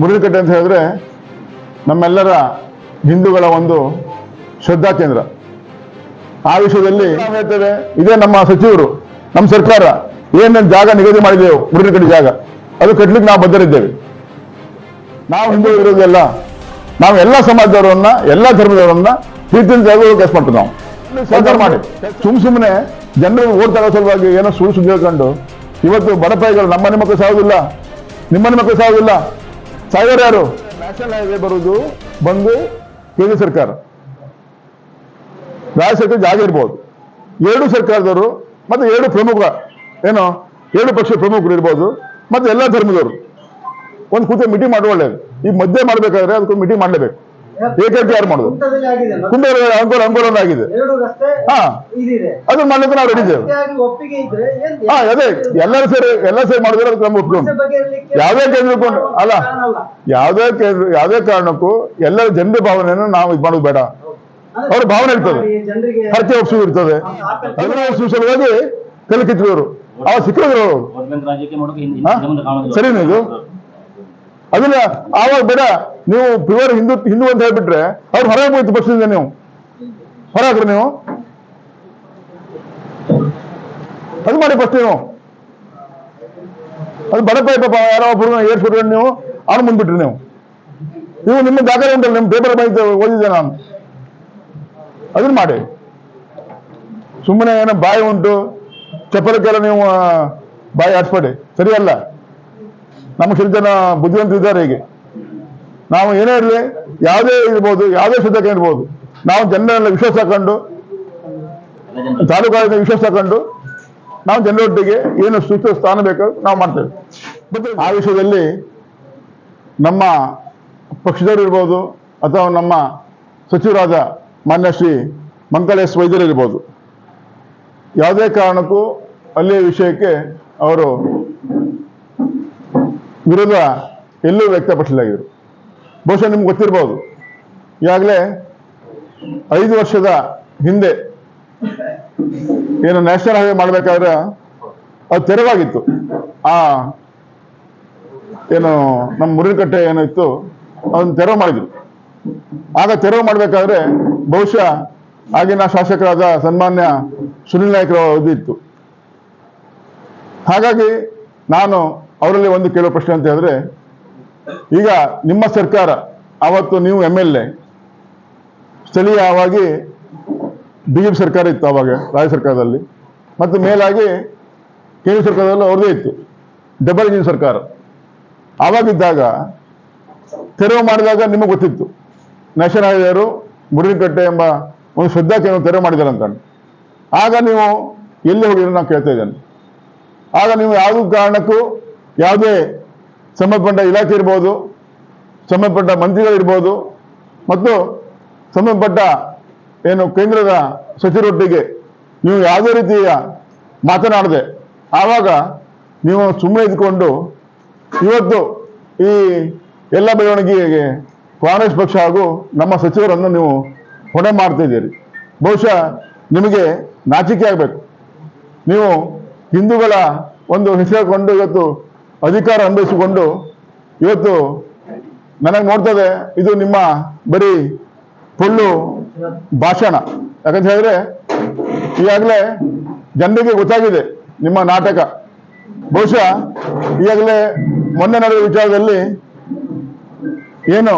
ಮುರುಳಿಕಟ್ಟೆ ಅಂತ ಹೇಳಿದ್ರೆ ನಮ್ಮೆಲ್ಲರ ಹಿಂದೂಗಳ ಒಂದು ಶ್ರದ್ಧಾ ಕೇಂದ್ರ. ಆ ವಿಷಯದಲ್ಲಿ ನಾವು ಹೇಳ್ತೇವೆ, ಇದೇ ನಮ್ಮ ಸಚಿವರು, ನಮ್ಮ ಸರ್ಕಾರ ಏನೇನು ಜಾಗ ನಿಗದಿ ಮಾಡಿದೆವು ಮುರುಳಿಕಟ್ಟೆ ಜಾಗ, ಅದು ಕಟ್ಟಲಿಕ್ಕೆ ನಾವು ಬದ್ಧರಿದ್ದೇವೆ. ನಾವು ಹಿಂದೂ ಇರೋದೆಲ್ಲ, ನಾವು ಎಲ್ಲ ಸಮಾಜದವರನ್ನ, ಎಲ್ಲ ಧರ್ಮದವರನ್ನ ಪ್ರೀತಿಯಿಂದ ಕೆಲಸ ಮಾಡ್ತೀವಿ. ನಾವು ಸಹಕಾರ ಮಾಡಿ ಸುಮ್ಮನೆ ಜನರು ಓಟ್ ತಗೋ ಸಲುವಾಗಿ ಏನೋ ಸುಳ್ಳು ಸುದ್ದಿ ಹೇಳ್ಕೊಂಡು ಇವತ್ತು ಬಡಪಾಯಿಗಳು ನಮ್ಮ ಮನೆ ಮಕ್ಕಳು ಸಾಗೋದಿಲ್ಲ, ನಿಮ್ಮ ಮನೆ ಮಕ್ಕಳು ಸಾಗೋದಿಲ್ಲ, ಸಾಯೋರು ಯಾರು? ನ್ಯಾಷನಲ್ ಹೈವೇ ಬರುವುದು ಬಂದು ಕೇಂದ್ರ ಸರ್ಕಾರ, ರಾಜ್ಯ ಸರ್ಕಾರ ಜಾಗ ಇರ್ಬೋದು, ಎರಡು ಸರ್ಕಾರದವರು ಮತ್ತೆ ಎರಡು ಪ್ರಮುಖ ಏನೋ ಎರಡು ಪಕ್ಷ ಪ್ರಮುಖರು ಇರ್ಬೋದು, ಮತ್ತೆ ಎಲ್ಲ ಧರ್ಮದವರು ಒಂದು ಕೂತ ಮೀಟಿಂಗ್ ಮಾಡುವ ಒಳ್ಳೇದು. ಈ ಮಧ್ಯೆ ಮಾಡ್ಬೇಕಾದ್ರೆ ಅದಕ್ಕೊಂದು ಮೀಟಿಂಗ್ ಮಾಡಲೇಬೇಕು. ಏಕೈಕ ಯಾರು ಮಾಡುದು? ಕುಂಟದಲ್ಲಿ ಅಂಕೋಲ ಆಗಿದೆ. ಹಾ, ಅದನ್ನ ಮಾಡ್ಲಿಕ್ಕೆ ನಾವು ರೆಡಿ ಇದ್ದೇವೆ. ಹಾ, ಅದೇ ಎಲ್ಲರೂ ಸೇರಿ ಮಾಡಿದ್ರೆ ಅದಕ್ಕೆ ನಮ್ಗೆ ಒಪ್ಪಿಕೊಂಡು ಯಾವುದೇ ಕೇಂದ್ರಕೊಂಡು ಅಲ್ಲ, ಯಾವುದೇ ಕಾರಣಕ್ಕೂ ಎಲ್ಲರ ಜನರ ಭಾವನೆಯನ್ನು ನಾವು ಇದು ಮಾಡೋದು ಬೇಡ. ಅವ್ರ ಭಾವನೆ ಇರ್ತದೆ, ಹರಕೆ ಒಪ್ಸು ಇರ್ತದೆ, ಅದನ್ನ ಸಲುವಾಗಿ ತಲೆ ಕಿತ್ತವರು ಅವಾಗ ಸಿಕ್ಕಿದ್ರು ಸರಿನಾ ಇದು? ಅದನ್ನ ಆವಾಗ ಬೇಡ, ನೀವು ಪ್ಯೂರ್ ಹಿಂದೂ ಅಂತ ಹೇಳ್ಬಿಟ್ರೆ ಅವ್ರು ಹೊರಗೆ ಹೋಯ್ತು ಪಕ್ಷದಿಂದ, ನೀವು ಹೊರಗ್ರಿ, ನೀವು ಅದು ಮಾಡಿ ಫಸ್ಟ್. ನೀವು ಅದು ಬಡಪಾಯಿ ಪಾಪ ಯಾರೋ ಒಬ್ಬರು ಏರ್ಸ್ಬಿಟ್ಕೊಂಡು ನೀವು ಅವ್ನು ಮುಂದ್ಬಿಟ್ರಿ. ನೀವು ನಿಮ್ಮ ದಾಖಲೆ ಉಂಟಲ್ಲ, ನಿಮ್ಮ ಪೇಪರ್ ಬಂದು ಓದಿದ್ದೆ ನಾನು, ಅದನ್ನ ಮಾಡಿ. ಸುಮ್ಮನೆ ಏನೋ ಬಾಯಿ ಉಂಟು ಚಪ್ಪಲಕ್ಕೆಲ್ಲ ನೀವು ಬಾಯಿ ಆಡ್ಸ್ಬೇಡಿ, ಸರಿಯಲ್ಲ. ನಮ್ಮ ಸ್ವಲ್ಪ ಜನ ಬುದ್ಧಿವಂತರು ಇದ್ದಾರೆ. ಹೀಗೆ ನಾವು ಏನೇ ಇರಲಿ, ಯಾವುದೇ ಇರ್ಬೋದು, ಯಾವುದೇ ಶ್ರದ್ಧೆ ಇರ್ಬೋದು, ನಾವು ಜನರನ್ನ ವಿಶ್ವಾಸ ಹಾಕೊಂಡು, ತಾಲೂಕಾದ ವಿಶ್ವಾಸ ಹಾಕೊಂಡು ನಾವು ಜನರೊಟ್ಟಿಗೆ ಏನು ಸೂಕ್ತ ಸ್ಥಾನ ಬೇಕು ನಾವು ಮಾಡ್ತೇವೆ. ಮತ್ತೆ ಆ ವಿಷಯದಲ್ಲಿ ನಮ್ಮ ಪಕ್ಷದವರು ಇರ್ಬೋದು ಅಥವಾ ನಮ್ಮ ಸಚಿವರಾದ ಮಾನ್ಯ ಶ್ರೀ ಮಂಕಳ ಎಸ್ ವೈದ್ಯರು ಇರ್ಬೋದು, ಯಾವುದೇ ಕಾರಣಕ್ಕೂ ಅಲ್ಲಿಯ ವಿಷಯಕ್ಕೆ ಅವರು ವಿರೋಧ ಎಲ್ಲೂ ವ್ಯಕ್ತಪಡಿಸಲಾಗಿದ್ರು. ಬಹುಶಃ ನಿಮ್ಗೆ ಗೊತ್ತಿರ್ಬೋದು, ಈಗಾಗಲೇ 5 ವರ್ಷದ ಹಿಂದೆ ಏನು ನ್ಯಾಷನಲ್ ಹೈವೇ ಮಾಡಬೇಕಾದ್ರೆ ಅದು ತೆರವಾಗಿತ್ತು. ಆ ಏನು ನಮ್ಮ ಮುರುಳಿಕಟ್ಟೆ ಏನಿತ್ತು ಅದನ್ನು ತೆರವು ಮಾಡಿದ್ರು. ಆಗ ತೆರವು ಮಾಡಬೇಕಾದ್ರೆ ಬಹುಶಃ ಆಗಿನ ಶಾಸಕರಾದ ಸನ್ಮಾನ್ಯ ಸುನಿಲ್ ನಾಯ್ಕರ ಅವಧಿ ಇತ್ತು. ಹಾಗಾಗಿ ನಾನು ಅವರಲ್ಲಿ ಒಂದು ಕೇಳೋ ಪ್ರಶ್ನೆ ಅಂತ ಹೇಳಿದ್ರೆ, ಈಗ ನಿಮ್ಮ ಸರ್ಕಾರ ಅವತ್ತು ನೀವು MLA, ಸ್ಥಳೀಯವಾಗಿ BJP ಸರ್ಕಾರ ಇತ್ತು ಆವಾಗ ರಾಜ್ಯ ಸರ್ಕಾರದಲ್ಲಿ, ಮತ್ತು ಮೇಲಾಗಿ ಕೇಂದ್ರ ಸರ್ಕಾರದಲ್ಲಿ ಅವ್ರದ್ದೇ ಇತ್ತು, ಡಬಲ್ ಇಂಜಿನ್ ಸರ್ಕಾರ. ಆವಾಗಿದ್ದಾಗ ತೆರವು ಮಾಡಿದಾಗ ನಿಮಗೆ ಗೊತ್ತಿತ್ತು ನ್ಯಾಷನಲ್ ಹೈವೇರು ಮುರುಳಿಕಟ್ಟೆ ಎಂಬ ಒಂದು ಶ್ರದ್ಧಾ ಕೇಂದ್ರ ತೆರವು ಮಾಡಿದ್ದಾರೆ ಅಂತ. ಆಗ ನೀವು ಎಲ್ಲಿ ಹೋಗಿದ್ರೆ ನಾನು ಕೇಳ್ತಾ ಇದ್ದೇನೆ. ಆಗ ನೀವು ಯಾವುದೇ ಕಾರಣಕ್ಕೂ ಯಾವುದೇ ಸಂಬಂಧಪಟ್ಟ ಇಲಾಖೆ ಇರ್ಬೋದು, ಸಂಬಂಧಪಟ್ಟ ಮಂತ್ರಿಗಳಿರ್ಬೋದು, ಮತ್ತು ಸಂಬಂಧಪಟ್ಟ ಏನು ಕೇಂದ್ರದ ಸಚಿವರೊಟ್ಟಿಗೆ ನೀವು ಯಾವುದೇ ರೀತಿಯ ಮಾತನಾಡದೆ ಆವಾಗ ನೀವು ಸುಮ್ಮನೆ ಇದ್ಕೊಂಡು ಇವತ್ತು ಈ ಎಲ್ಲ ಬೆಳವಣಿಗೆಗೆ ಕಾಂಗ್ರೆಸ್ ಪಕ್ಷ ಹಾಗೂ ನಮ್ಮ ಸಚಿವರನ್ನು ನೀವು ಹೊಣೆ ಮಾಡ್ತಾ ಇದ್ದೀರಿ. ಬಹುಶಃ ನಿಮಗೆ ನಾಚಿಕೆ ಆಗಬೇಕು. ನೀವು ಹಿಂದೂಗಳ ಒಂದು ಹೆಸರುಕೊಂಡು ಇವತ್ತು ಅಧಿಕಾರ ಅನುಭವಿಸಿಕೊಂಡು ಇವತ್ತು ನನಗೆ ನೋಡ್ತದೆ ಇದು ನಿಮ್ಮ ಬರೀ ಪೊಳ್ಳು ಭಾಷಣ. ಯಾಕಂತ ಹೇಳಿದ್ರೆ ಈಗಾಗಲೇ ಜನರಿಗೆ ಗೊತ್ತಾಗಿದೆ ನಿಮ್ಮ ನಾಟಕ. ಬಹುಶಃ ಈಗಾಗಲೇ ಮೊನ್ನೆ ನಡೆದ ವಿಚಾರದಲ್ಲಿ ಏನು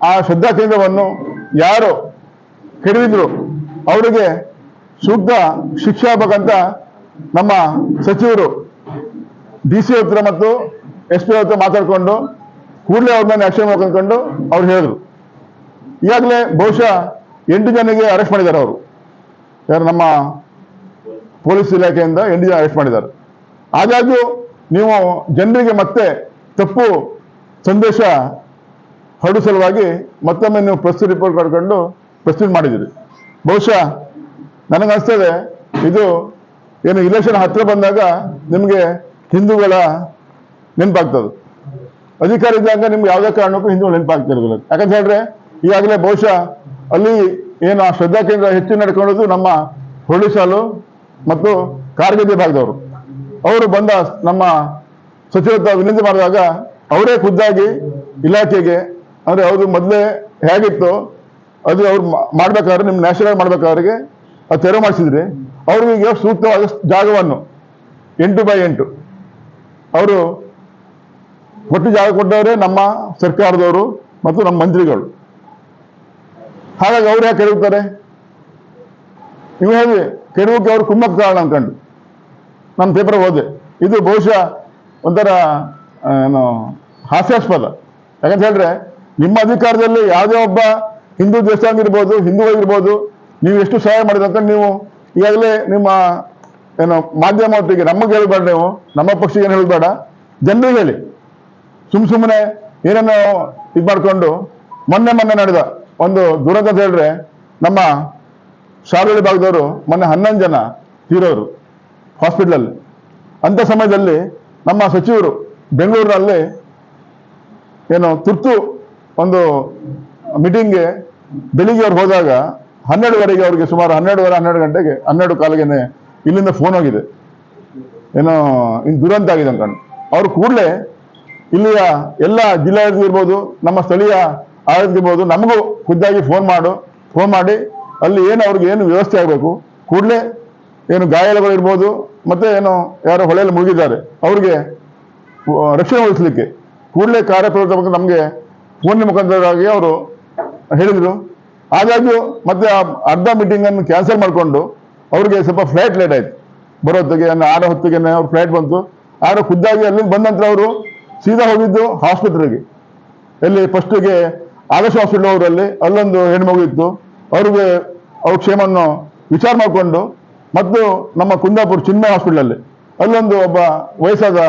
ಆ ಶ್ರದ್ಧಾ ಕೇಂದ್ರವನ್ನು ಯಾರು ಕೆಡವಿದ್ರು ಅವರಿಗೆ ಸೂಕ್ತ ಶಿಕ್ಷೆ ಆಗ್ಬೇಕಂತ ನಮ್ಮ ಸಚಿವರು DC ಹತ್ರ ಮತ್ತು SP ಹತ್ರ ಮಾತಾಡ್ಕೊಂಡು ಕೂಡಲೇ ಅವ್ರ ಮೇಲೆ ಆಕ್ಷನ್ ಮಾಡ್ಕೊಂಡು ಅವ್ರು ಹೇಳಿದ್ರು. ಈಗಾಗಲೇ ಬಹುಶಃ 8 ಜನರಿಗೆ ಅರೆಸ್ಟ್ ಮಾಡಿದ್ದಾರೆ. ಅವರು ಯಾರು ನಮ್ಮ ಪೊಲೀಸ್ ಇಲಾಖೆಯಿಂದ 8 ಜನ ಅರೆಸ್ಟ್ ಮಾಡಿದ್ದಾರೆ. ಆದಾಗ್ಯೂ ನೀವು ಜನರಿಗೆ ಮತ್ತೆ ತಪ್ಪು ಸಂದೇಶ ಹರಡುವ ಸಲುವಾಗಿ ಮತ್ತೊಮ್ಮೆ ನೀವು ಪ್ರೆಸ್ ರಿಪೋರ್ಟ್ ಕರ್ಕೊಂಡು ಪ್ರೆಸ್ ಮೀಟ್ ಮಾಡಿದ್ದೀರಿ. ಬಹುಶಃ ನನಗನ್ನಿಸ್ತದೆ ಇದು ಏನು ಇಲೆಕ್ಷನ್ ಹತ್ರ ಬಂದಾಗ ನಿಮಗೆ ಹಿಂದೂಗಳ ನೆನಪಾಗ್ತದೆ. ಅಧಿಕಾರ ಇದ್ದಾಗ ನಿಮ್ಗೆ ಯಾವುದೇ ಕಾರಣಕ್ಕೂ ಹಿಂದೂಗಳು ನೆನಪಾಗ್ತಿರೋದಿಲ್ಲ. ಯಾಕಂತ ಹೇಳಿದ್ರೆ ಈಗಾಗಲೇ ಬಹುಶಃ ಅಲ್ಲಿ ಏನು ಆ ಶ್ರದ್ಧಾ ಕೇಂದ್ರ ಹೆಚ್ಚು ನಡ್ಕೊಳ್ಳೋದು ನಮ್ಮ ಹೊರಳಿಸಾಲು ಮತ್ತು ಕಾರಗದ್ದೆ ಭಾಗದವರು. ಅವರು ಬಂದ ನಮ್ಮ ಸಚಿವತ್ವ ವಿನಂತಿ ಮಾಡಿದಾಗ ಅವರೇ ಖುದ್ದಾಗಿ ಇಲಾಖೆಗೆ ಅಂದರೆ ಅವ್ರು ಮೊದಲೇ ಹೇಗಿತ್ತು ಅದು ಅವ್ರು ಮಾಡ್ಬೇಕಾದ್ರೆ ನಿಮ್ಮ ನ್ಯಾಷನಲ್ ಮಾಡ್ಬೇಕಾದ್ರೆ ಅದು ತೆರವು ಮಾಡಿಸಿದ್ರಿ. ಅವ್ರಿಗೆ ಸೂಕ್ತವಾದ ಜಾಗವನ್ನು 8x8 ಅವರು ಒಟ್ಟು ಜಾಗ ಕೊಟ್ಟವರೇ ನಮ್ಮ ಸರ್ಕಾರದವರು ಮತ್ತು ನಮ್ಮ ಮಂತ್ರಿಗಳು. ಹಾಗಾಗಿ ಅವ್ರು ಯಾಕೆ ಕೆಡವುತ್ತಾರೆ? ನೀವು ಹೇಳಿ ಕೆಡವಕ್ಕೆ ಅವರು ಕುಮ್ಮಕ್ಕ ಕಾರಣ ಅನ್ಕೊಂಡು ನಾನು ಪೇಪರ್ ಓದೆ. ಇದು ಬಹುಶಃ ಒಂಥರ ಏನು ಹಾಸ್ಯಾಸ್ಪದ. ಯಾಕಂತ ಹೇಳಿದ್ರೆ ನಿಮ್ಮ ಅಧಿಕಾರದಲ್ಲಿ ಯಾವುದೇ ಒಬ್ಬ ಹಿಂದೂ ದೇವಸ್ಥಾನ ಇರ್ಬೋದು, ಹಿಂದೂಗಳಿರ್ಬೋದು, ನೀವು ಎಷ್ಟು ಸಹಾಯ ಮಾಡಿದ ಅಂತ ನೀವು ಈಗಾಗಲೇ ನಿಮ್ಮ ಏನು ಮಾಧ್ಯಮ ಒಟ್ಟಿಗೆ ನಮಗೆ ಹೇಳಬೇಡ, ನೀವು ನಮ್ಮ ಪಕ್ಷಕ್ಕೆ ಏನು ಹೇಳಬೇಡ, ಜನರಿಗೆ ಹೇಳಿ. ಸುಮ್ಮನೆ ಏನನ್ನು ಇದು ಮಾಡಿಕೊಂಡು ಮೊನ್ನೆ ನಡೆದ ಒಂದು ದುರಂತ ಅಂತ ಹೇಳಿದ್ರೆ ನಮ್ಮ ಶಾಲೆಗಳ ಭಾಗದವರು ಮೊನ್ನೆ 11 ಜನ ತೀರೋರು ಹಾಸ್ಪಿಟ್ಲಲ್ಲಿ. ಅಂಥ ಸಮಯದಲ್ಲಿ ನಮ್ಮ ಸಚಿವರು ಬೆಂಗಳೂರಿನಲ್ಲಿ ಏನು ತುರ್ತು ಒಂದು ಮೀಟಿಂಗ್ಗೆ ಬೆಳಿಗ್ಗೆ ಅವ್ರು ಹೋದಾಗ 12 ಅವ್ರಿಗೆ ಸುಮಾರು 12 ಗಂಟೆಗೆ 12 ಕಾಲಿಗೆ ಇಲ್ಲಿಂದ ಫೋನ್ ಹೋಗಿದೆ, ಏನೋ ಇನ್ನು ದುರಂತ ಆಗಿದೆ ಅನ್ಕೊಂಡು. ಅವರು ಕೂಡಲೇ ಇಲ್ಲಿಯ ಎಲ್ಲ ಜಿಲ್ಲಾಡಳಿತ ಇರ್ಬೋದು, ನಮ್ಮ ಸ್ಥಳೀಯ ಆಡಳಿತ ಇರ್ಬೋದು, ನಮಗೂ ಖುದ್ದಾಗಿ ಫೋನ್ ಮಾಡಿ ಅಲ್ಲಿ ಏನು ಅವ್ರಿಗೆ ಏನು ವ್ಯವಸ್ಥೆ ಆಗಬೇಕು, ಕೂಡಲೇ ಏನು ಗಾಯಾಳುಗಳು ಇರ್ಬೋದು, ಮತ್ತೆ ಏನು ಯಾರೋ ಹೊಳೆಯಲ್ಲಿ ಮುಳುಗಿದ್ದಾರೆ ಅವ್ರಿಗೆ ರಕ್ಷಣೆ ಒದಗಿಸಲಿಕ್ಕೆ ಕೂಡಲೇ ಕಾರ್ಯಪ್ರವೃತ್ತ ನಮಗೆ ಫೋನ್ ಮುಖಾಂತರವಾಗಿ ಅವರು ಹೇಳಿದರು. ಆದಾಗ್ಯೂ ಮತ್ತೆ ಅರ್ಧ ಮೀಟಿಂಗನ್ನು ಕ್ಯಾನ್ಸಲ್ ಮಾಡಿಕೊಂಡು ಅವ್ರಿಗೆ ಸ್ವಲ್ಪ ಫ್ಲೈಟ್ ಲೇಟ್ ಆಯ್ತು ಬರೋತ್ತಿಗೆ. 6 ಹೊತ್ತಿಗೆ ಅವ್ರ ಫ್ಲೈಟ್ ಬಂತು. ಆದ್ರೆ ಖುದ್ದಾಗಿ ಅಲ್ಲಿಂದ ಬಂದ ನಂತರ ಅವರು ಸೀದಾ ಹೋಗಿದ್ದು ಆಸ್ಪತ್ರೆಗೆ. ಎಲ್ಲಿ ಫಸ್ಟಿಗೆ ಆದರ್ಶ ಹಾಸ್ಪಿಟಲ್ ಅವರಲ್ಲಿ ಅಲ್ಲೊಂದು ಹೆಣ್ಮಗು ಇತ್ತು, ಅವ್ರಿಗೆ ಅವ್ರ ಕ್ಷೇಮವನ್ನು ವಿಚಾರ ಮಾಡಿಕೊಂಡು, ಮತ್ತು ನಮ್ಮ ಕುಂದಾಪುರ ಚಿನ್ಮಯ ಹಾಸ್ಪಿಟಲಲ್ಲಿ ಅಲ್ಲೊಂದು ಒಬ್ಬ ವಯಸ್ಸಾದ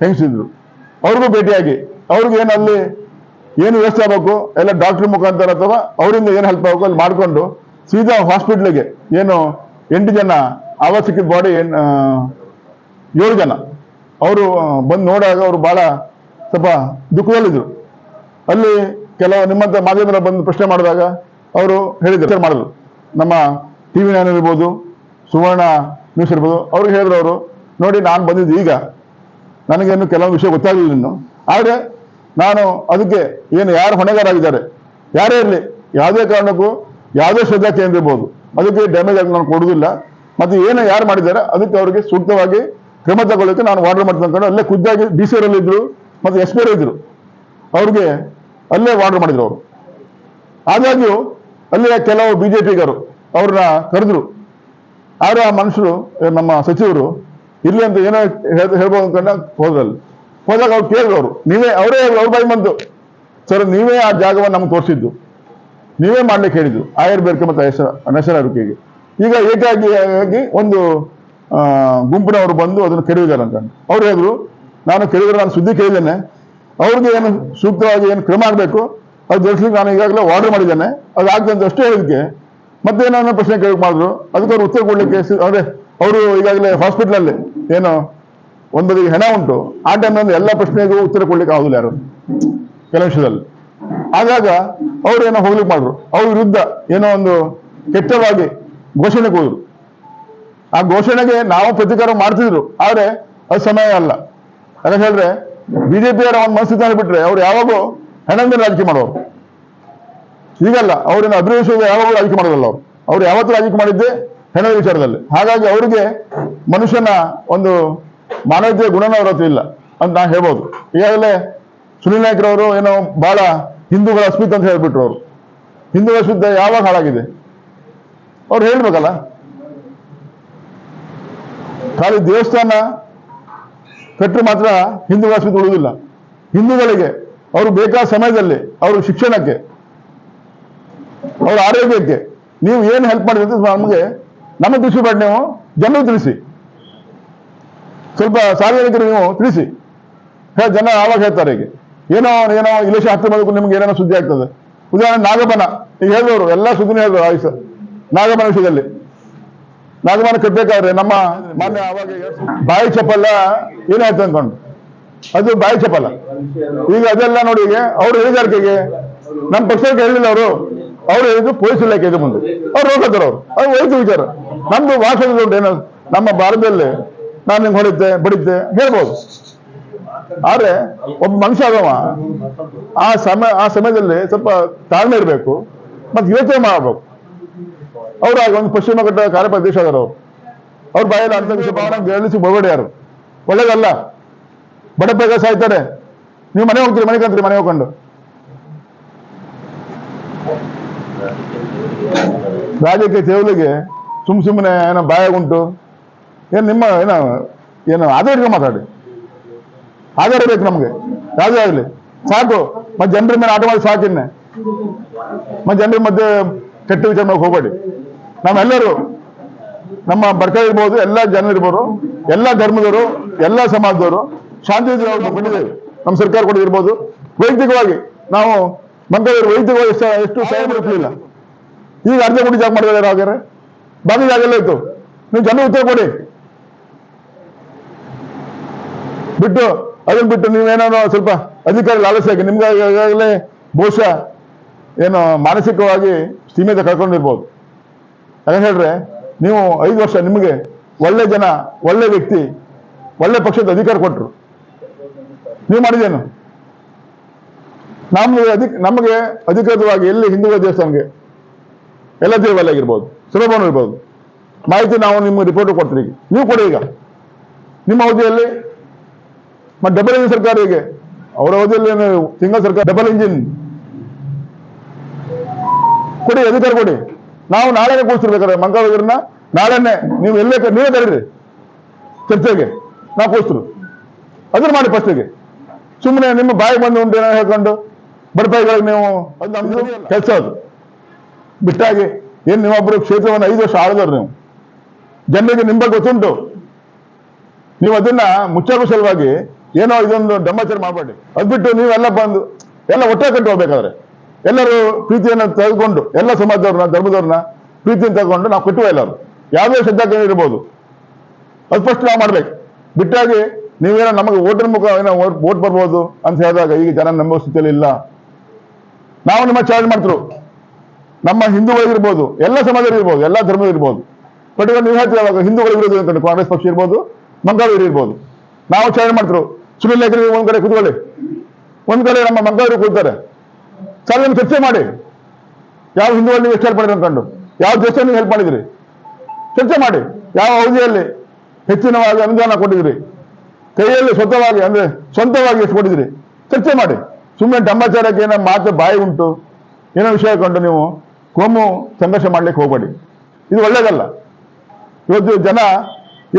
ಹೆಂಗಸಿದ್ರು, ಅವ್ರಿಗೂ ಭೇಟಿಯಾಗಿ ಅವ್ರಿಗೆ ಏನು ಅಲ್ಲಿ ಏನು ವ್ಯವಸ್ಥೆ ಆಗಬೇಕು ಎಲ್ಲ ಡಾಕ್ಟರ್ ಮುಖಾಂತರ ಅಥವಾ ಅವರಿಂದ ಏನು ಹೆಲ್ಪ್ ಆಗಬೇಕು ಅಲ್ಲಿ ಮಾಡಿಕೊಂಡು ಸೀದಾ ಹಾಸ್ಪಿಟ್ಲಿಗೆ ಏನು 8 ಜನ ಆವಾಗ ಸಿಕ್ಕಿದ ಬಾಡಿ 7 ಜನ ಅವರು ಬಂದು ನೋಡಾಗ ಅವರು ಭಾಳ ಸ್ವಲ್ಪ ದುಃಖದಲ್ಲಿದ್ದರು. ಅಲ್ಲಿ ಕೆಲವು ನಿಮ್ಮಂಥ ಮಾಧ್ಯಮದ ಬಂದು ಪ್ರಶ್ನೆ ಮಾಡಿದಾಗ ಅವರು ಹೇಳಿದ್ರು, ಮಾಡಿದ್ರು. ನಮ್ಮ TV 9 ಇರ್ಬೋದು, ಸುವರ್ಣ ನ್ಯೂಸ್ ಇರ್ಬೋದು, ಅವ್ರಿಗೆ ಹೇಳಿದ್ರು ಅವರು, ನೋಡಿ ನಾನು ಬಂದಿದ್ದು ಈಗ, ನನಗೇನು ಕೆಲವು ವಿಷಯ ಗೊತ್ತಾಗಲಿಲ್ಲ ಇನ್ನು, ಆದರೆ ನಾನು ಅದಕ್ಕೆ ಏನು ಯಾರು ಹೊಣೆಗಾರಾಗಿದ್ದಾರೆ ಯಾರೇ ಇರಲಿ, ಯಾವುದೇ ಕಾರಣಕ್ಕೂ ಯಾವುದೇ ಶ್ರದ್ಧಾ ಕೇಂದ್ರ ಇರ್ಬೋದು, ಅದಕ್ಕೆ ಡ್ಯಾಮೇಜ್ ಆಗಿ ನಾನು ಕೊಡುವುದಿಲ್ಲ, ಮತ್ತು ಏನು ಯಾರು ಮಾಡಿದ್ದಾರೆ ಅದಕ್ಕೆ ಅವರಿಗೆ ಸೂಕ್ತವಾಗಿ ಕ್ರಮ ತಗೊಳ್ಳೋಕ್ಕೆ ನಾನು ವಾರ್ಡರ್ ಮಾಡ್ತೀನಿ ಅಂದ್ಕೊಂಡು ಅಲ್ಲೇ ಖುದ್ದಾಗಿ DC ಅವರಲ್ಲಿ ಇದ್ರು ಮತ್ತು SP ಇದ್ರು, ಅವ್ರಿಗೆ ಅಲ್ಲೇ ವಾರ್ಡರ್ ಮಾಡಿದ್ರು ಅವರು. ಆದಾಗ್ಯೂ ಅಲ್ಲಿಯ ಕೆಲವು BJPಗರು ಅವ್ರನ್ನ ಕರೆದ್ರು. ಆದರೆ ಆ ಮನುಷ್ಯರು ನಮ್ಮ ಸಚಿವರು ಇರ್ಲಿ ಅಂತ ಏನೋ ಹೇಳ್ಬೋದು ಅಂದ್ಕೊಂಡ ಹೋದ್ರಲ್ಲಿ. ಹೋದಾಗ ಅವ್ರು ಕೇಳಿದ್ರು, ಅವರು ಅವರೇ ಅವ್ರ ಬಾಯಿ ಬಂತು, ಸರ್ ನೀವೇ ಆ ಜಾಗವನ್ನು ನಮ್ಗೆ ತೋರಿಸಿದ್ದು, ನೀವೇ ಮಾಡ್ಲಿಕ್ಕೆ ಹೇಳಿದ್ದು ಆಯುರ್ಬೇರ್ಕೆ ಮತ್ತು ನ್ಯಾಷನಲ್ ಆರೋಗ್ಯಗೆ. ಈಗ ಏಕಾಗಿ ಒಂದು ಗುಂಪಿನವರು ಬಂದು ಅದನ್ನು ಕೆಡವಿದ್ದಾರೆ ಅಂತ ಅವ್ರು ಹೇಳಿದ್ರು. ನಾನು ಕೆಡವಿದ್ರೆ ನಾನು ಸುದ್ದಿ ಕೇಳಿದ್ದೇನೆ, ಅವ್ರಿಗೆ ಏನು ಸೂಕ್ತವಾಗಿ ಏನು ಕ್ರಮ ಆಗಬೇಕು ಅದು ಜೋಡಿಸ್ಲಿಕ್ಕೆ ನಾನು ಈಗಾಗಲೇ ವಾರ್ಡರ್ ಮಾಡಿದ್ದೇನೆ, ಅದು ಆಗ್ತದೆ ಅಂತ ಅಷ್ಟೇ ಹೇಳಿದ್ಕೆ ಮತ್ತೇನೋ ಪ್ರಶ್ನೆ ಕೇಳಕ್ಕೆ ಮಾಡಿದ್ರು. ಅದಕ್ಕೆ ಅವ್ರು ಉತ್ತರ ಕೊಡ್ಲಿಕ್ಕೆ ಅಂದರೆ ಅವರು ಈಗಾಗಲೇ ಹಾಸ್ಪಿಟ್ಲಲ್ಲಿ ಏನೋ ಒಂದು ಬದಿಗೆ ಹೆಣ ಉಂಟು, ಆ ಟೈಮ್ನಲ್ಲಿ ಎಲ್ಲ ಪ್ರಶ್ನೆಗೂ ಉತ್ತರ ಕೊಡ್ಲಿಕ್ಕೆ ಆಗುದಿಲ್ಲ ಯಾರು ಕೆಲವು ವಿಷಯದಲ್ಲಿ. ಆದಾಗ ಅವ್ರು ಏನೋ ಹೋಗ್ಲಿಕ್ಕೆ ಮಾಡಿದ್ರು, ಅವ್ರ ವಿರುದ್ಧ ಏನೋ ಒಂದು ಕೆಟ್ಟವಾಗಿ ಘೋಷಣೆಗೆ ಹೋದ್ರು. ಆ ಘೋಷಣೆಗೆ ನಾವು ಪ್ರತಿಕಾರ ಮಾಡ್ತಿದ್ರು, ಆದರೆ ಅದು ಸಮಯ ಅಲ್ಲ. ಯಾಕಂತ ಹೇಳಿದ್ರೆ BJPಯವರ ಒಂದು ಮನಸ್ಥಿತಿ ಬಿಟ್ರೆ ಅವ್ರು ಯಾವಾಗೂ ಹೆಣದ ಮೇಲೆ ರಾಜಕೀಯ ಮಾಡೋರು, ಈಗಲ್ಲ. ಅವ್ರೇನು ಅಭಿವೃದ್ಧಿ ಯಾವಾಗೂ ರಾಜಕೀಯ ಮಾಡೋದಲ್ಲ, ಅವ್ರು ಯಾವತ್ತೂ ರಾಜಕೀಯ ಮಾಡಿದ್ದೆ ಹೆಣದ ವಿಚಾರದಲ್ಲಿ. ಹಾಗಾಗಿ ಅವರಿಗೆ ಮನುಷ್ಯನ ಒಂದು ಮಾನವೀಯತೆಯ ಗುಣನ ಅವ್ರ ಹತ್ರ ಇಲ್ಲ ಅಂತ ನಾನು ಹೇಳ್ಬೋದು. ಈಗಾಗಲೇ ಸುನಿಲ್ ನಾಯ್ಕರವರು ಏನೋ ಬಹಳ ಹಿಂದೂಗಳ ಅಸ್ಮಿತೆ ಅಂತ ಹೇಳ್ಬಿಟ್ರು. ಅವರು ಹಿಂದೂಗಳ ಅಸ್ಮಿತೆ ಯಾವಾಗ ಹಾಳಾಗಿದೆ ಅವ್ರು ಹೇಳ್ಬೇಕಲ್ಲ. ಖಾಲಿ ದೇವಸ್ಥಾನ ಕಟ್ಟರೆ ಮಾತ್ರ ಹಿಂದೂಗಳ ಅಸ್ಮಿತೆ ಉಳಿದಿಲ್ಲ. ಹಿಂದೂಗಳಿಗೆ ಅವರು ಬೇಕಾದ ಸಮಯದಲ್ಲಿ ಅವ್ರ ಶಿಕ್ಷಣಕ್ಕೆ, ಅವ್ರ ಆರೋಗ್ಯಕ್ಕೆ ನೀವು ಏನು ಹೆಲ್ಪ್ ಮಾಡಿದ್ರೆ ನಮಗೆ ತಿಳಿಸಬೇಡ, ನೀವು ಜನರು ತಿಳಿಸಿ, ಸ್ವಲ್ಪ ಸಾರ್ವಜನಿಕರು ನೀವು ತಿಳಿಸಿ. ಜನ ಆವಾಗ ಹೇಳ್ತಾರೆ ಈಗ ಏನೋ ಇಲೇಷನ್ ಹತ್ತು ಮಾಡೋದಕ್ಕೂ ನಿಮ್ಗೆ ಏನೇನೋ ಸುದ್ದಿ ಆಗ್ತದೆ. ಉದಾಹರಣೆ ನಾಗಬನ, ಈಗ ಹೇಳಿದವರು ಎಲ್ಲ ಸುದ್ದಿನೇ ಹೇಳಿದ್ರು. ಆಯುಷ ನಾಗಬನ ವಿಷಯದಲ್ಲಿ ನಾಗಬನ ಕಟ್ಟಬೇಕಾದ್ರೆ ನಮ್ಮ ಮಾನ್ಯ ಆವಾಗ ಬಾಯಿ ಚಪ್ಪಲ್ಲ ಏನಾಯ್ತು ಅನ್ಕೊಂಡು ಅದು ಬಾಯಿ ಚಪ್ಪಲ್ಲ. ಈಗ ಅದೆಲ್ಲ ನೋಡಿ ಈಗ ಅವ್ರು ಹೇಳಿದಾರ್ಕೆಗೆ ನಮ್ಮ ಪಕ್ಷಕ್ಕೆ ಹೇಳಿಲ್ಲ, ಅವ್ರು ಹೇಳಿದ್ದು ಪೊಲೀಸ್ ಇಲಾಖೆ ಇದೆ ಮುಂದೆ ಅವ್ರು ಹೋಗ್ತಾರೆ. ಅವ್ರು ವೈದ್ಯ ವಿಚಾರ, ನಮ್ದು ಭಾಷೆ ಉಂಟು ಏನೋ ನಮ್ಮ ಭಾರತದಲ್ಲಿ ನಾನು ನಿಂಗೆ ಹೊಡಿದ್ದೆ ಬಡಿದ್ದೆ ಹೇಳ್ಬೋದು. ಆದ್ರೆ ಒಬ್ಬ ಮನುಷ್ಯ ಆಗವ ಆ ಸಮಯದಲ್ಲಿ ಸ್ವಲ್ಪ ತಾಳ್ಮೆ ಇರಬೇಕು, ಮತ್ತೆ ಯೋಚನೆ ಮಾಡಬೇಕು. ಅವ್ರಾಗ ಒಂದು ಪಶ್ಚಿಮ ಘಟ್ಟ ಕಾರ್ಯಪ್ರದೇಶ ಆದರು ಅವ್ರ ಬಾಯಲ್ಲಿ ಅಂತ ವಿಷಯ ಭಾವನೆ ಗೆಲ್ಲಿಸಿ ಬರಬೇಡಿ ಯಾರು, ಒಳ್ಳೇದಲ್ಲ. ಬಡಪೇಗ ಸಾಯ್ತಾರೆ, ನೀವು ಮನೆ ಹೋಗ್ತೀರಿ, ಮನೆ ಕಂತ್ರಿ, ಮನೆ ಹೋಗ್ಕೊಂಡು ರಾಜ್ಯಕ್ಕೆ ತೇವಲಿಗೆ ಸುಮ್ಮನೆ ಏನೋ ಬಾಯಾಗುಂಟು ಏನು ನಿಮ್ಮ ಏನು ಆಧಾರ ಮಾತಾಡಿ, ಆಧಾರ ಬೇಕು ನಮ್ಗೆ ಯಾವುದೇ ಆಗಲಿ ಸಾಕು. ಮತ್ತೆ ಜನರ ಮೇಲೆ ಆಟ ಮಾಡಿ ಸಾಕಿನ್ನೆ, ಮತ್ತೆ ಜನರ ಮಧ್ಯೆ ಕೆಟ್ಟ ವಿಚಾರ ಮಾಡಿ ಹೋಗಬೇಡಿ. ನಾವೆಲ್ಲರೂ ನಮ್ಮ ಬರ್ಕ ಇರ್ಬೋದು, ಎಲ್ಲ ಜನ ಇರ್ಬೋದು, ಎಲ್ಲ ಧರ್ಮದವರು, ಎಲ್ಲ ಸಮಾಜದವರು ಶಾಂತಿ ಬಂದಿದ್ದೇವೆ. ನಮ್ಮ ಸರ್ಕಾರ ಕೂಡ ಇರ್ಬೋದು. ವೈಯಕ್ತಿಕವಾಗಿ ನಾವು ಮಂಗಳೂರು ವೈಯಕ್ತಿಕವಾಗಿ ಎಷ್ಟು ಸಹಾಯ ಇರಲಿಲ್ಲ, ಈಗ ಅರ್ಧ ಕೋಟಿ ಜಾಗ ಮಾಡಿದ್ದಾರೆ. ಹಾಗಾದ್ರೆ ಬಾಕಿ ಜಾಗ ಎಲ್ಲ ಇತ್ತು. ನೀವು ಜನ ಉತ್ತರ ಕೊಡಿ. ಬಿಟ್ಟು ಅದನ್ನ ಬಿಟ್ಟು ನೀವೇನೋ ಸ್ವಲ್ಪ ಅಧಿಕಾರ ಲಾಲಸೆಯಾಗಿ ನಿಮ್ಗೆ ಈಗಾಗಲೇ ಬಹುಶಃ ಏನು ಮಾನಸಿಕವಾಗಿ ಸೀಮಿತ ಕಳ್ಕೊಂಡಿರ್ಬೋದು. ಯಾಕಂತ ಹೇಳಿದ್ರೆ ನೀವು 5 ವರ್ಷ ನಿಮಗೆ ಒಳ್ಳೆ ಜನ, ಒಳ್ಳೆ ವ್ಯಕ್ತಿ, ಒಳ್ಳೆ ಪಕ್ಷದ ಅಧಿಕಾರ ಕೊಟ್ಟರು. ನೀವು ಮಾಡಿದೇನು? ನಮಗೆ ಅಧಿಕೃತವಾಗಿ ಎಲ್ಲಿ ಹಿಂದೂಗಳ ದೇವಸ್ಥಾನಕ್ಕೆ ಎಲ್ಲ ದೇವಾಲಯ ಆಗಿರ್ಬೋದು, ಸುಲಭವೂ ಇರ್ಬೋದು, ಮಾಹಿತಿ ನಾವು ನಿಮ್ಮ ರಿಪೋರ್ಟ್ ಕೊಡ್ತೀರಿ. ನೀವು ಕೊಡಿ. ಈಗ ನಿಮ್ಮ ಅವಧಿಯಲ್ಲಿ ಮತ್ತೆ ಡಬಲ್ ಇಂಜಿನ್ ಸರ್ಕಾರ, ಹೀಗೆ ಅವರ ಅವಧಿಯಲ್ಲಿ ಸಿಂಗಲ್ ಸರ್ಕಾರ, ಡಬಲ್ ಇಂಜಿನ್ ಕೊಡಿ, ಅಧಿಕಾರ ಕೊಡಿ. ನಾವು ನಾಳೆನೇ ಕೂರಿಸ್ತಿರ್ಬೇಕಾದ್ರೆ ಮಂಗಳೂರಿನ ನಾಳೆನೆ ನೀವು ನೀವೇ ಕರೀರಿ ಚರ್ಚೆಗೆ, ನಾವು ಕೂರಿಸ್ರು. ಅದನ್ನ ಮಾಡಿ ಫಸ್ಟಿಗೆ. ಸುಮ್ಮನೆ ನಿಮ್ಮ ಬಾಯಿ ಬಂದು ಉಂಟು ಏನೋ ಹೇಳ್ಕೊಂಡು ಬಡಪಾಯಿಗಳಿಗೆ ನೀವು ಅದು ನಮ್ದು ಕೆಲಸ. ಅದು ಬಿಟ್ಟಾಗಿ ಏನು ನೀವೊಬ್ಬರು ಕ್ಷೇತ್ರವನ್ನು 5 ವರ್ಷ ಆಳಿದವ್ರು, ನೀವು ಜನರಿಗೆ ನಿಮ್ಮ ಬಗ್ಗೆ ಗೊತ್ತುಂಟು. ನೀವು ಅದನ್ನ ಮುಚ್ಚಾಕೋ ಸಲುವಾಗಿ ಏನೋ ಇದೊಂದು ಡಂಬಾಚಾರ ಮಾಡಬೇಡಿ. ಅದು ಬಿಟ್ಟು ನೀವೆಲ್ಲ ಬಂದು ಎಲ್ಲ ಒಟ್ಟೆ ಕಟ್ಟು ಹೋಗ್ಬೇಕಾದ್ರೆ ಎಲ್ಲರೂ ಪ್ರೀತಿಯನ್ನು ತೆಗೆದುಕೊಂಡು, ಎಲ್ಲ ಸಮಾಜದವ್ರನ್ನ, ಧರ್ಮದವ್ರನ್ನ ಪ್ರೀತಿಯನ್ನು ತಗೊಂಡು ನಾವು ಕಟ್ಟುವ. ಎಲ್ಲರೂ ಯಾವುದೇ ಶ್ರದ್ಧಾಕೇಂದ್ರ ಇರ್ಬೋದು, ಅದು ಫಸ್ಟ್ ನಾವು ಮಾಡ್ಬೇಕು. ಬಿಟ್ಟಾಗಿ ನೀವೇನೋ ನಮಗೆ ಓಟಿನ ಮುಖ ಏನೋ ಓಟ್ ಬರ್ಬೋದು ಅಂತ ಹೇಳಿದಾಗ ಈಗ ಜನ ನಂಬುವ ಸ್ಥಿತಿಯಲ್ಲಿ ಇಲ್ಲ. ನಾವು ನಿಮ್ಮ ಚಾರ್ಜ್ ಮಾಡ್ತರು, ನಮ್ಮ ಹಿಂದೂಗಳಿರ್ಬೋದು, ಎಲ್ಲ ಸಮಾಜರಿರ್ಬೋದು, ಎಲ್ಲ ಧರ್ಮದಲ್ಲಿರ್ಬೋದು. ಬಟ್ ಈಗ ನೀವು ಹೇಳ್ತೀವಿ ಅವಾಗ ಹಿಂದೂಗಳಿರ್ಬೋದು ಅಂತ ಕಾಂಗ್ರೆಸ್ ಪಕ್ಷ ಇರ್ಬೋದು, ಮಂಗಳೂರು ಇರ್ಬೋದು, ನಾವು ಚಾರ್ಜ್ ಮಾಡ್ತರು. ಸುನಿಲ್ ನಾಯ್ಕರಿಗೆ ಒಂದ್ ಕಡೆ ಕೂತ್ಕೊಳ್ಳಿ, ಒಂದ್ ಕಡೆ ನಮ್ಮ ಮಂಗಳೂರು ಕೂತಾರೆ. ಸರ್ ಚರ್ಚೆ ಮಾಡಿ, ಯಾವ ಹಿಂದೂಗಳು ನೀವು ಎಷ್ಟು ಹೆಲ್ಪ್ ಮಾಡಿರಿ ಅನ್ಕೊಂಡು, ಯಾವ ದೇಶ ನೀವು ಹೆಲ್ಪ್ ಮಾಡಿದ್ರಿ ಚರ್ಚೆ ಮಾಡಿ. ಯಾವ ಅವಧಿಯಲ್ಲಿ ಹೆಚ್ಚಿನವಾಗಿ ಅನುದಾನ ಕೊಟ್ಟಿದ್ರಿ, ಕೈಯಲ್ಲಿ ಸ್ವಂತವಾಗಿ ಎಷ್ಟು ಕೊಟ್ಟಿದ್ರಿ ಚರ್ಚೆ ಮಾಡಿ. ಸುಮ್ಮನೆ ಡಂಬಾಚಾರಕ್ಕೆ ಏನೋ ಮಾತು ಬಾಯಿ ಉಂಟು ಏನೋ ವಿಷಯ ಕೊಂಡು ನೀವು ಕೋಮು ಸಂಘರ್ಷ ಮಾಡ್ಲಿಕ್ಕೆ ಹೋಗಬೇಡಿ. ಇದು ಒಳ್ಳೇದಲ್ಲ. ಇವತ್ತು ಜನ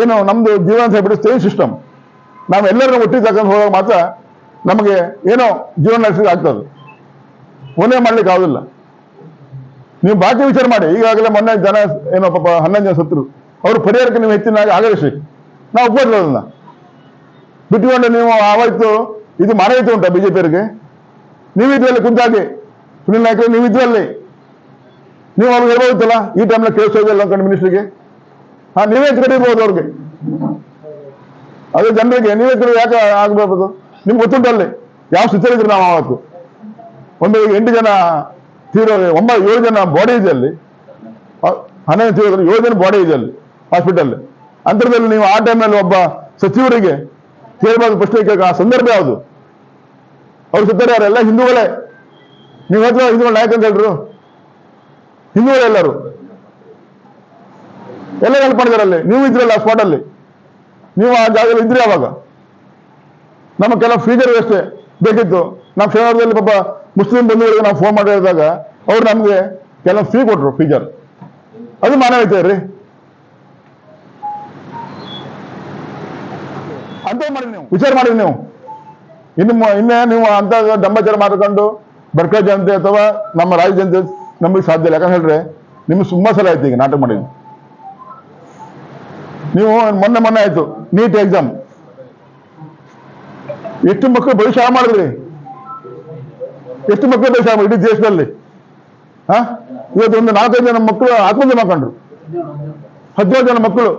ಏನು ನಮ್ದು ಜೀವನ ಸಾಯ್ಬಿಟ್ಟು ಸೇಮ್ ಸಿಸ್ಟಮ್, ನಾವೆಲ್ಲರನ್ನು ಒಟ್ಟಿಗೆ ತಗೊಂಡು ಹೋದಾಗ ಮಾತ್ರ ನಮಗೆ ಏನೋ ಜೀವನ ನಡೆಸಲಿಕ್ಕೆ ಆಗ್ತದೆ. ಒಂದೇ ಮಾಡ್ಲಿಕ್ಕೆ ಆಗೋದಿಲ್ಲ. ನೀವು ಬಾಕಿ ವಿಚಾರ ಮಾಡಿ. ಈಗಾಗಲೇ ಮೊನ್ನೆ ಜನ ಏನೋ ಪಾಪ 11 ಜನ ಸತ್ರು, ಅವ್ರ ಪರಿಹಾರಕ್ಕೆ ನೀವು ಹೆಚ್ಚಿನಾಗಿ ಆಗರಿಸಿ ನಾವು ಒಪ್ಪಿಲ್ಲ. ಅದನ್ನ ಬಿಟ್ಟುಕೊಂಡು ನೀವು ಆವತ್ತು ಇದು ಮಾನವೀಯತೆ ಉಂಟಾ ಬಿಜೆಪಿಯವರಿಗೆ? ನೀವು ಇದ್ರಲ್ಲಿ ಕುಂತಾಗಿ ಸುನಿಲ್ ನಾಯ್ಕರು ನೀವು ಇದ್ರಲ್ಲಿ ನೀವು ಅವ್ರಿಗೆ ಹೇಳ್ಬೋದಿತ್ತಲ್ಲ, ಈ ಟೈಮ್ನ ಕೇಳಿಸೋದಿಲ್ಲ ಅನ್ಕೊಂಡು ಮಿನಿಸ್ಟ್ರಿಗೆ. ನೀವೇ ಕಡಿಬಹುದು ಅವ್ರಿಗೆ. ಅದೇ ಜನರಿಗೆ ನೀವೇ ಯಾಕೆ ಆಗ್ಬೋದು? ನಿಮ್ಗೆ ಗೊತ್ತುಂಟಲ್ಲಿ ಯಾವ ಸ್ಥಿತಿ ಇದ್ರು. ನಾವು ಆವತ್ತು ಒಂದು 8 ಜನ ತೀರೋ, 7 ಜನ ಬಾಡಿ ಇದೆ ಅಲ್ಲಿ, 11 ತೀರೋದ್ರೆ 7 ಜನ ಬಾಡಿ ಇದೆ ಅಲ್ಲಿ ಹಾಸ್ಪಿಟಲ್. ಅಂತರದಲ್ಲಿ ನೀವು ಆ ಟೈಮ್ನಲ್ಲಿ ಒಬ್ಬ ಸಚಿವರಿಗೆ ಕೇಳಬಾರ್ದು ಪ್ರಶ್ನೆ ಆ ಸಂದರ್ಭ ಯಾವುದು? ಅವ್ರು ಸತ್ತಾರೆ ಯಾರು? ಎಲ್ಲ ಹಿಂದೂಗಳೇ. ನೀವು ಹತ್ರ ಹಿಂದೂಗಳ ನಾಯಕ ಅಂತ ಹೇಳ್ರು, ಹಿಂದೂಗಳೇ ಎಲ್ಲರೂ, ಎಲ್ಲ ಹೆಲ್ಪ್ ಮಾಡಿದಾರಲ್ಲಿ. ನೀವು ಇದ್ರಲ್ಲ ಆ ಸ್ಪಾಟಲ್ಲಿ, ನೀವು ಆ ಜಾಗದಲ್ಲಿ ಇದ್ರಿ. ಅವಾಗ ನಮ್ಮ ಕೆಲವು ಫ್ರೀಜರ್ ವ್ಯವಸ್ಥೆ ಬೇಕಿತ್ತು. ನಮ್ಮ ಶನಿವಾರದಲ್ಲಿ ಪಾಪ ಮುಸ್ಲಿಂ ಬಂಧುಗಳಿಗೆ ನಾವು ಫೋನ್ ಮಾಡಿದಾಗ ಅವ್ರು ನಮ್ಗೆ ಕೆಲವು ಫ್ರೀ ಕೊಟ್ರು ಫ್ರೀಜರ್. ಅದು ಮಾನವೀಯತೆ ರೀ. ಅಂತ ಮಾಡಿ ನೀವು ವಿಚಾರ ಮಾಡಿ. ನೀವು ಇನ್ನೇ ನೀವು ಅಂತ ಡಂಬಾಚಾರ ಮಾಡಿಕೊಂಡು ಬರ್ಕಾ ಜನತೆ ಅಥವಾ ನಮ್ಮ ರಾಜ್ಯ ಜನತೆ ನಮಗೆ ಸಾಧ್ಯ ಇಲ್ಲ. ಯಾಕಂತ ಹೇಳಿದ್ರೆ ನಿಮ್ಗೆ ತುಂಬಾ ಸಲ ಆಯ್ತು ಈಗ ನಾಟಕ ಮಾಡಿದ್ದು. ನೀವು ಮೊನ್ನೆ ಆಯ್ತು ನೀಟ್ ಎಕ್ಸಾಮ್, ಎಷ್ಟು ಮಕ್ಕಳು ಭವಿಷ್ಯ ಮಾಡಿದ್ರಿ? ಎಷ್ಟು ಮಕ್ಕಳು ಭವಿಷ್ಯ ಇಡೀ ದೇಶದಲ್ಲಿ? ಇವತ್ತು ಒಂದು 4-5 ಜನ ಮಕ್ಕಳು ಆತ್ಮಹತ್ಯೆ ಮಾಡ್ಕೊಂಡ್ರು, 17 ಜನ ಮಕ್ಕಳು.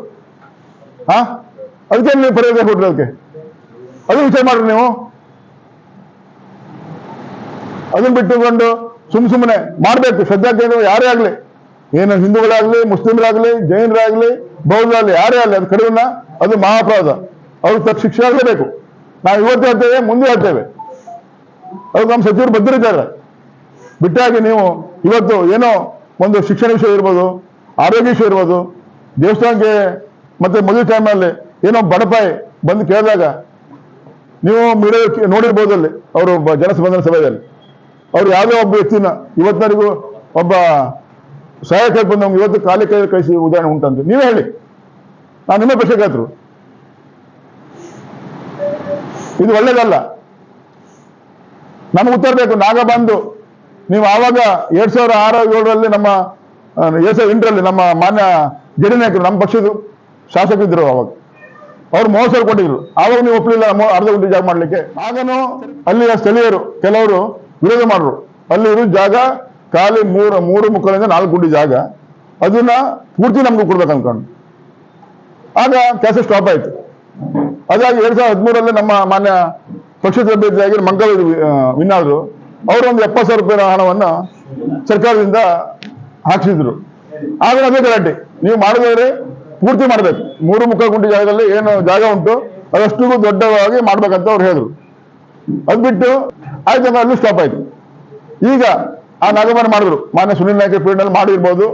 ಅದಕ್ಕೆ ನೀವು ಪರಿಹಾರ ಕೊಟ್ರಿ. ಅದಕ್ಕೆ ಅದು ವಿಚಾರ ಮಾಡ್ರಿ ನೀವು. ಅದನ್ನ ಬಿಟ್ಟುಕೊಂಡು ಸುಮ್ಮನೆ ಮಾಡಬೇಕು. ಶ್ರದ್ಧಾ ಕೇಂದ್ರ ಯಾರೇ ಆಗಲಿ, ಏನು ಹಿಂದೂಗಳಾಗ್ಲಿ, ಮುಸ್ಲಿಮರಾಗ್ಲಿ, ಜೈನರಾಗ್ಲಿ, ಬೌದ್ಧರಾಗ್ಲಿ, ಯಾರೇ ಆಗಲಿ, ಅದು ಕಡಿಮೆ ಅದು ಮಹಾಪರಾಧ. ಅವ್ರಿಗೆ ತಕ್ಕ ಶಿಕ್ಷೆ ಆಗಲೇಬೇಕು. ನಾವು ಇವತ್ತು ಹೇಳ್ತೇವೆ, ಮುಂದೆ ಹೇಳ್ತೇವೆ. ಅದು ನಮ್ಮ ಸಚಿವರು ಬದ್ಧರಿದ್ದಾರೆ. ಬಿಟ್ಟಾಗಿ ನೀವು ಇವತ್ತು ಏನೋ ಒಂದು ಶಿಕ್ಷಣ ವಿಷಯ ಇರ್ಬೋದು, ಆರೋಗ್ಯ ವಿಷಯ ಇರ್ಬೋದು, ದೇವಸ್ಥಾನಕ್ಕೆ ಮತ್ತೆ ಮದುವೆ ಟೈಮಲ್ಲಿ ಏನೋ ಬಡಪಾಯಿ ಬಂದು ಕೇಳಿದಾಗ ನೀವು ಮೀಡಿಯಾ ನೋಡಿರ್ಬೋದು, ಅಲ್ಲಿ ಅವರು ಜನಸ್ಪಂದನ ಸಭೆಯಲ್ಲಿ ಅವ್ರು ಯಾವುದೋ ಒಬ್ಬ ವ್ಯಕ್ತಿನ ಇವತ್ತಿನವರೆಗೂ ಒಬ್ಬ ಸಹಾಯಕ ಬಂದು ನಮ್ಗೆ ಇವತ್ತು ಖಾಲಿ ಕೈ ಕಳಿಸಿ ಉದಾಹರಣೆ ಉಂಟಂತ ನೀವೇ ಹೇಳಿ. ನಾನು ನಿಮ್ಮ ಪ್ರಶ್ನೆ ಕೇಳ್ತರು, ಇದು ಒಳ್ಳೇದಲ್ಲ. ನಮ್ಗೆ ಉತ್ತರ ಬೇಕು. ನಾಗ ಬಂದು ನೀವು ಆವಾಗ 2006-2007 ನಮ್ಮ 2008 ನಮ್ಮ ಮಾನ್ಯ ಜೆಡಿ ನಾಯಕರು ನಮ್ಮ ಪಕ್ಷದ ಶಾಸಕರಿದ್ದರು. ಅವಾಗ ಅವ್ರು 30 ಸಾವಿರ ಕೊಟ್ಟಿದ್ರು. ಆವಾಗ ನೀವು ಒಪ್ಪಲಿಲ್ಲ ಅರ್ಧ ಗುಂಟೆ ಜಾಗ ಮಾಡ್ಲಿಕ್ಕೆ. ಆಗನೂ ಅಲ್ಲಿಯ ಸ್ಥಳೀಯರು ಕೆಲವರು ವಿರೋಧ ಮಾಡಿದ್ರು. ಅಲ್ಲಿ ಇರೋ ಜಾಗ ಖಾಲಿ 3 ಮುಕ್ಕಳಿಂದ 4 ಗುಂಟೆ ಜಾಗ, ಅದನ್ನ ಪೂರ್ತಿ ನಮ್ಗೆ ಕೊಡ್ಬೇಕು ಅನ್ಕೊಂಡು ಆಗ ಕೆಲಸ ಸ್ಟಾಪ್ ಆಯ್ತು. ಅದಾಗಿ 2013 ನಮ್ಮ ಮಾನ್ಯ ಪಕ್ಷದ ಅಭ್ಯರ್ಥಿಯಾಗಿ ಮಂಗಲ ವಿನ್ ಆದ್ರು. ಅವರು ಒಂದು 70,000 ರೂಪಾಯಿ ಹಣವನ್ನು ಸರ್ಕಾರದಿಂದ ಹಾಕಿಸಿದ್ರು. ಆಗ ಅದೇ ಗಲಾಟೆ, ನೀವು ಮಾಡಿದ್ರೆ ಪೂರ್ತಿ ಮಾಡ್ಬೇಕು. 3 ಮುಕ್ಕಾಲು ಗುಂಟೆ ಜಾಗದಲ್ಲಿ ಏನು ಜಾಗ ಉಂಟು ಅದಷ್ಟು ದೊಡ್ಡವಾಗಿ ಮಾಡ್ಬೇಕಂತ ಅವ್ರು ಹೇಳಿದ್ರು. ಅದ್ ಬಿಟ್ಟು ಆಯ್ತು, ಅಲ್ಲೂ ಸ್ಟಾಪ್ ಆಯ್ತು. ಈಗ ಆ ನಾಗಮನ ಮಾಡಿದ್ರು. ಮಾನ್ಯ ಸುನಿಲ್ ನಾಯ್ಕ ಪೀರಿಯಡ್ ನಲ್ಲಿ ಮಾಡಿರ್ಬೋದು.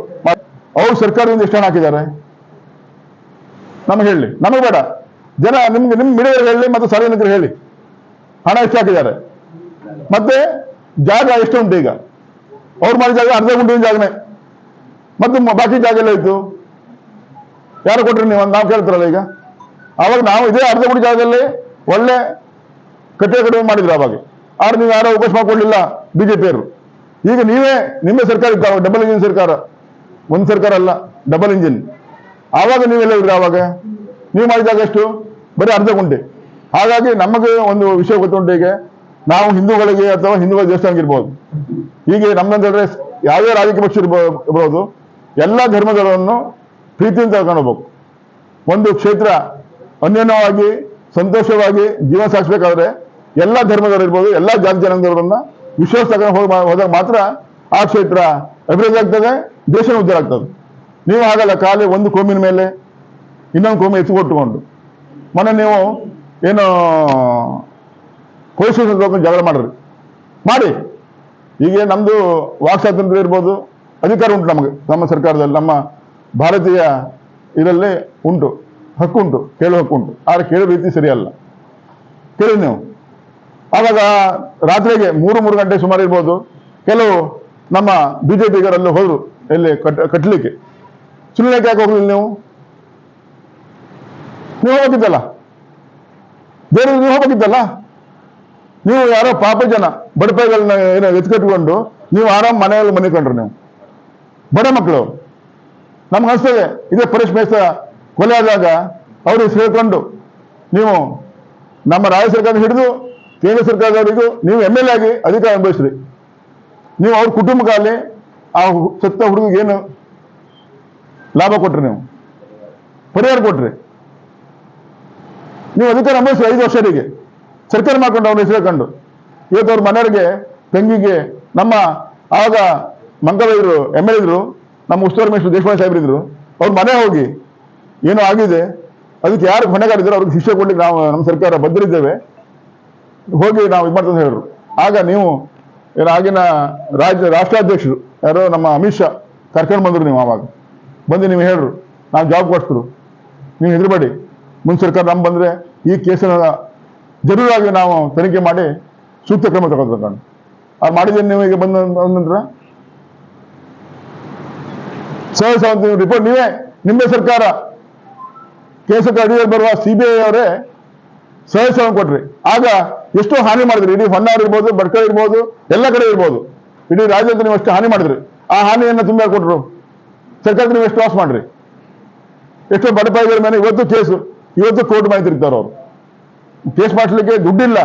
ಅವ್ರು ಸರ್ಕಾರದಿಂದ ಎಷ್ಟು ಹಣ ಹಾಕಿದ್ದಾರೆ ನಮಗೆ ಹೇಳಿ, ನಮಗೆ ಬೇಡ. ಜನ ನಿಮ್ ಮೀಡಿಯಾದಲ್ಲಿ ಹೇಳಿ ಮತ್ತು ಸಾರ್ವಜನಿಕರು ಹೇಳಿ ಹಣ ಎಷ್ಟು ಹಾಕಿದ್ದಾರೆ, ಮತ್ತೆ ಜಾಗ ಎಷ್ಟು ಉಂಟು. ಈಗ ಅವ್ರು ಮಾಡಿದ ಜಾಗ ಅರ್ಧ ಗುಂಟಿನ ಜಾಗನೇ, ಮತ್ತು ಬಾಕಿ ಜಾಗ ಎಲ್ಲ ಇತ್ತು. ಯಾರು ಕೊಟ್ರಿ ನೀವು? ನಾವು ಕೇಳ್ತಾರಲ್ಲ. ಈಗ ಅವಾಗ ನಾವು ಇದೇ ಅರ್ಧ ಗುಂಟಿ ಜಾಗದಲ್ಲಿ ಒಳ್ಳೆ ಕಟ್ಟೆ ಮಾಡಿದ್ರು. ಅವಾಗ ಆದ್ರೆ ನೀವು ಯಾರೋ ಉಪವಾಸ ಮಾಡ್ಕೊಳ್ಳಿಲ್ಲ ಬಿಜೆಪಿಯವರು. ಈಗ ನೀವೇ ನಿಮ್ಮ ಸರ್ಕಾರ ಇತ್ತು, ಡಬಲ್ ಇಂಜಿನ್ ಸರ್ಕಾರ, ಒಂದು ಸರ್ಕಾರ ಅಲ್ಲ, ಡಬಲ್ ಇಂಜಿನ್. ಆವಾಗ ನೀವೆಲ್ಲ ಇದ್ರಿ. ಆವಾಗ ನೀವು ಮಾಡಿದಾಗ ಎಷ್ಟು? ಬರೀ ಅರ್ಧ ಗುಂಟೆ. ಹಾಗಾಗಿ ನಮಗೆ ಒಂದು ವಿಷಯ ಗೊತ್ತುಂಟು. ಈಗ ನಾವು ಹಿಂದೂಗಳಿಗೆ ಅಥವಾ ಹಿಂದೂಗಳ ದೇವಸ್ಥಾನಕ್ಕೆ ಇರ್ಬೋದು, ಹೀಗೆ ನಮ್ಮಂತ ಹೇಳಿದ್ರೆ ಯಾವುದೇ ರಾಜಕೀಯ ಪಕ್ಷ ಇರ್ಬೋದು, ಎಲ್ಲ ಧರ್ಮಗಳನ್ನು ಪ್ರೀತಿಯಿಂದ ಕರ್ಕೊಂಡು ಹೋಗ್ಬೇಕು. ಒಂದು ಕ್ಷೇತ್ರ ಅನ್ಯೋನ್ಯವಾಗಿ ಸಂತೋಷವಾಗಿ ಜೀವನ ಸಾಗಿಸ್ಬೇಕಾದ್ರೆ ಎಲ್ಲ ಧರ್ಮದವರು ಇರ್ಬೋದು, ಎಲ್ಲ ಜಾತಿ ಜನಾಂಗದವರನ್ನ ವಿಶ್ವಾಸ ತಗೊಂಡು ಹೋದಾಗ ಮಾತ್ರ ಆ ಕ್ಷೇತ್ರ ಅಭಿವೃದ್ಧಿ ಆಗ್ತದೆ, ದೇಶ ಉದ್ಧಾರ ಆಗ್ತದೆ. ನೀವು ಹಾಗಲ್ಲ, ಖಾಲಿ ಒಂದು ಕೋಮಿನ ಮೇಲೆ ಇನ್ನೊಂದು ಕೋಮಿ ಎತ್ತಿಕೊಟ್ಟುಕೊಂಡು ಮೊನ್ನೆ ನೀವು ಏನು ಪೊಲೀಸ್ ಸ್ಟೇಷನ್ ಜಗಳ ಮಾಡ್ರಿ ಮಾಡಿ. ಈಗ ನಮ್ದು ವಾಕ್ ಸ್ವಾತಂತ್ರ್ಯ ಇರ್ಬೋದು, ಅಧಿಕಾರ ಉಂಟು ನಮಗೆ, ನಮ್ಮ ಸರ್ಕಾರದಲ್ಲಿ, ನಮ್ಮ ಭಾರತೀಯ ಇದರಲ್ಲಿ ಉಂಟು, ಹಕ್ಕುಂಟು, ಕೇಳೋ ಹಕ್ಕುಂಟು. ಆದರೆ ಕೇಳೋ ರೀತಿ ಸರಿಯಲ್ಲ. ಕೇಳಿ ನೀವು. ಆವಾಗ ರಾತ್ರಿಗೆ 3 ಗಂಟೆ ಸುಮಾರು ಇರ್ಬೋದು, ಕೆಲವು ನಮ್ಮ ಬಿಜೆಪಿಗರಲ್ಲಿ ಹೋದ್ರು ಎಲ್ಲಿ ಕಟ್ಟಲಿಕ್ಕೆ. ಸುಮ್ಮನೆ ಯಾಕೆ ಹೋಗ್ಲಿಲ್ಲ ನೀವು? ನೀವು ಹೋಗಿದ್ದಲ್ಲ, ಬೇರೆ ನೀವು ಹೋಗಿದ್ದಲ್ಲ. ನೀವು ಯಾರೋ ಪಾಪ ಜನ ಬಡಪಾಯಿಗಳನ್ನ ಏನೋ ಎತ್ಕಟ್ಕೊಂಡು ನೀವು ಆರಾಮ್ ಮನೆಯಲ್ಲಿ ಮನೆ ಕಂಡ್ರು. ನೀವು ಬಡ ಮಕ್ಕಳು. ನಮ್ಗೆ ಅನಿಸ್ತದೆ, ಇದೇ ಪರೇಶ್ ಮೇಸ್ತ ಕೊಲೆ ಆದಾಗ ಅವರು ಸೇರ್ಕೊಂಡು ನೀವು ನಮ್ಮ ರಾಜ್ಯ ಸರ್ಕಾರ ಹಿಡಿದು ಕೇಂದ್ರ ಸರ್ಕಾರದವರಿಗೂ ನೀವು MLA ಆಗಿ ಅಧಿಕಾರ ಅನುಭವಿಸ್ರಿ. ನೀವು ಅವ್ರ ಕುಟುಂಬಕ್ಕಾಗಲಿ ಆ ಸತ್ತ ಹುಡುಗಿಗೆ ಏನು ಲಾಭ ಕೊಟ್ರಿ, ನೀವು ಪರಿಹಾರ ಕೊಟ್ರಿ, ನೀವು ಅಧಿಕಾರ ಅನುಭವಿಸ್ರಿ 5 ವರ್ಷರಿಗೆ ಸರ್ಕಾರ ಮಾಡ್ಕೊಂಡು ಅವ್ರ ಹೆಸರು ಕಂಡು. ಇವತ್ತು ಅವ್ರ ಮನೆಯವರಿಗೆ, ತಂಗಿಗೆ, ನಮ್ಮ ಆವಾಗ ಮಂಗಲೂರು MLA ಇದ್ರು, ನಮ್ಮ ಉಸ್ತುವಾರಿ ಮಿನಿಸ್ಟರ್ ದೇಶಪಾಂಡೆ ಸಾಹೇಬ್ರಿದ್ರು. ಅವ್ರ ಮನೆ ಹೋಗಿ ಏನೋ ಆಗಿದೆ, ಅದಕ್ಕೆ ಯಾರು ಹೊಣೆಗಾರಿದ್ರು ಅವ್ರಿಗೆ ಶಿಕ್ಷೆ ಕೊಡ್ಲಿಕ್ಕೆ ನಾವು ನಮ್ಮ ಸರ್ಕಾರ ಬದ್ಧರಿದ್ದೇವೆ, ಹೋಗಿ ನಾವು ಇದು ಮಾಡ್ತಂತ ಹೇಳಿದ್ರು. ಆಗ ನೀವು ಆಗಿನ ರಾಷ್ಟ್ರಾಧ್ಯಕ್ಷರು ಯಾರೋ ನಮ್ಮ ಅಮಿತ್ ಶಾ ಕರ್ಕೊಂಡು ಬಂದರು. ನೀವು ಆವಾಗ ಬಂದು ನೀವು ಹೇಳ್ರು, ನಾವು ಜಾಬ್ ಕೊಡ್ತರು, ನೀವು ಹೆದರಬೇಡಿ, ಮುಂದೆ ಸರ್ಕಾರ ನಮ್ಮ ಬಂದರೆ ಈ ಕೇಸನ್ನ ಜರೂರಾಗಿ ನಾವು ತನಿಖೆ ಮಾಡಿ ಸೂಕ್ತ ಕ್ರಮ ತಗೋಬೇಕು. ಅದು ಮಾಡಿದ್ದೇನೆ. ನೀವು ಈಗ ಬಂದ ನಂತರ ರಿಪೋರ್ಟ್ ನೀವೇ, ನಿಮ್ಮೇ ಸರ್ಕಾರ ಕೇಸಕ್ಕೆ ಅಡಿಯಲ್ಲಿ ಬರುವ CBI ಅವರೇ ಸಹಜ ಕೊಟ್ರಿ. ಆಗ ಎಷ್ಟೋ ಹಾನಿ ಮಾಡಿದ್ರಿ. ಇಡೀ ಹೊನ್ನಾರು ಇರ್ಬೋದು, ಬಡ್ಕಲ್ ಇರ್ಬೋದು, ಎಲ್ಲ ಕಡೆ ಇರ್ಬೋದು, ಇಡೀ ರಾಜ್ಯದ ನೀವು ಅಷ್ಟು ಹಾನಿ ಮಾಡಿದ್ರಿ. ಆ ಹಾನಿಯನ್ನು ತುಂಬ ಕೊಟ್ಟರು ಸರ್ಕಾರಕ್ಕೆ. ನೀವು ಎಷ್ಟು ಲಾಸ್ ಮಾಡ್ರಿ. ಎಷ್ಟೋ ಬಡಪಾಯಿಗಳ ಮೇಲೆ ಇವತ್ತು ಕೇಸು, ಇವತ್ತು ಕೋರ್ಟ್ ಮಾಹಿತಿ ಇರ್ತಾರೆ. ಅವರು ಕೇಸ್ ಮಾಡಿಸ್ಲಿಕ್ಕೆ ದುಡ್ಡಿಲ್ಲ.